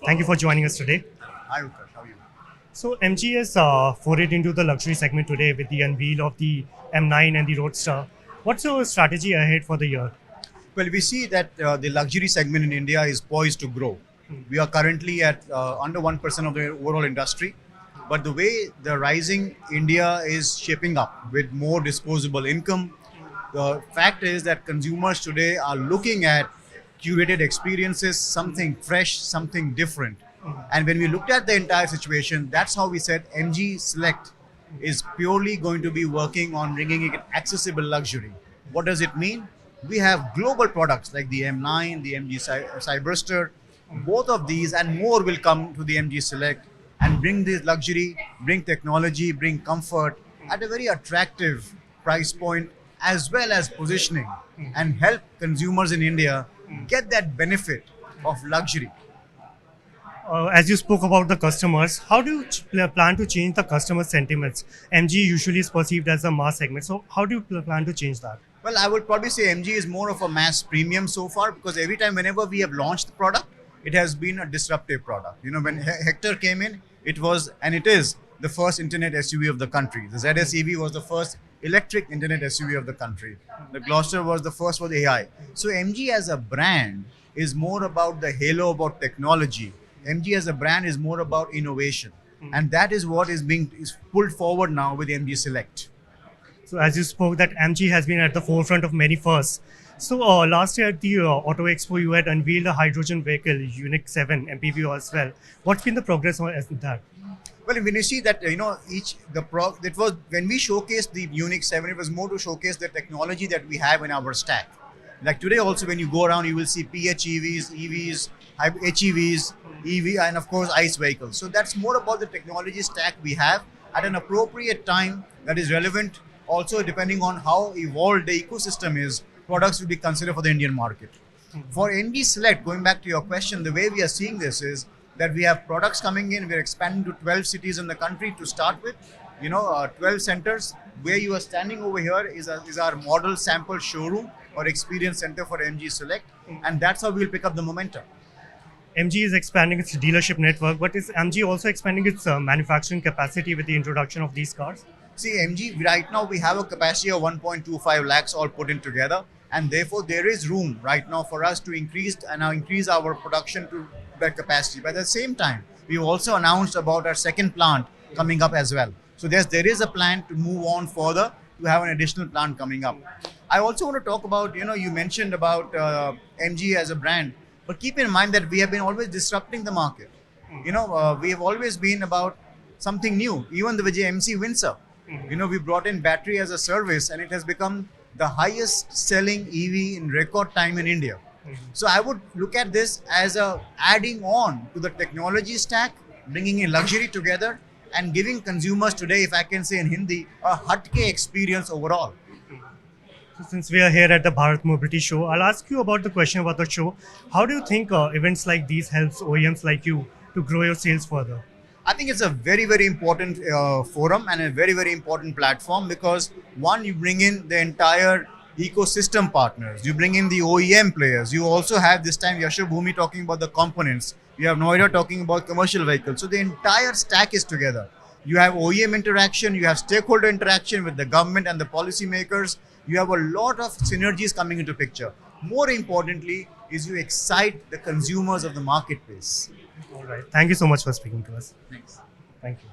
Thank you for joining us today. Hi, Utkarsh. How are you? So MG has forayed into the luxury segment today with the unveil of the M9 and the Roadster. What's your strategy ahead for the year? Well, we see that the luxury segment in India is poised to grow. We are currently at under 1% of the overall industry. But the way the rising India is shaping up with more disposable income, the fact is that consumers today are looking at curated experiences, something fresh, something different. And when we looked at the entire situation, that's how we said MG Select is purely going to be working on bringing it accessible luxury. What does it mean? We have global products like the M9, the MG Cyberster. Both of these and more will come to the MG Select and bring this luxury, bring technology, bring comfort at a very attractive price point as well as positioning and help consumers in India get that benefit of luxury. As you spoke about the customers, how do you plan to change the customer sentiments? MG usually is perceived as a mass segment. So how do you plan to change that? Well, I would probably say MG is more of a mass premium so far because every time, whenever we have launched the product, it has been a disruptive product. You know, when Hector came in, it was and it is the first internet SUV of the country. The ZS EV was the first electric internet SUV of the country. The Gloucester was the first for the AI. So MG as a brand is more about the halo about technology. MG as a brand is more about innovation, and that is what is pulled forward now with MG Select. So as you spoke, that MG has been at the forefront of many firsts. So last year at the Auto Expo, you had unveiled a hydrogen vehicle, Unique 7 MPV as well. What's been the progress on that? Well, when you see that, it was when we showcased the Unique 7, it was more to showcase the technology that we have in our stack. Like today also, when you go around, you will see PHEVs, EVs, HEVs, EV, and of course ICE vehicles. So that's more about the technology stack we have at an appropriate time that is relevant. Also, depending on how evolved the ecosystem is, products will be considered for the Indian market. For MG Select, going back to your question, the way we are seeing this is that we have products coming in. We're expanding to 12 cities in the country to start with. 12 centers. Where you are standing over here is our model sample showroom or experience center for MG Select, and that's how we'll pick up the momentum. MG is expanding its dealership network, but is MG also expanding its manufacturing capacity with the introduction of these cars? See, MG, right now we have a capacity of 1.25 lakhs all put in together, and therefore there is room right now for us to increase our production to that capacity. But at the same time, we've also announced about our second plant coming up as well. So there is a plan to move on further to have an additional plant coming up. I also want to talk about, you mentioned about MG as a brand, but keep in mind that we have been always disrupting the market. We have always been about something new. Even the MC Windsor, we brought in battery as a service, and it has become the highest selling EV in record time in India. So I would look at this as adding on to the technology stack, bringing in luxury together, and giving consumers today, if I can say in Hindi, a hatke experience overall. So since we are here at the Bharat Mobility Show, I'll ask you about the question about the show. How do you think events like these helps OEMs like you to grow your sales further? I think it's a very, very important forum and a very, very important platform because one, you bring in the entire ecosystem partners, you bring in the OEM players, you also have this time Yasho Bhumi talking about the components, you have Noida talking about commercial vehicles. So the entire stack is together. You have OEM interaction, you have stakeholder interaction with the government and the policymakers. You have a lot of synergies coming into picture. More importantly is you excite the consumers of the marketplace. All right. Thank you so much for speaking to us. Thanks. Thank you.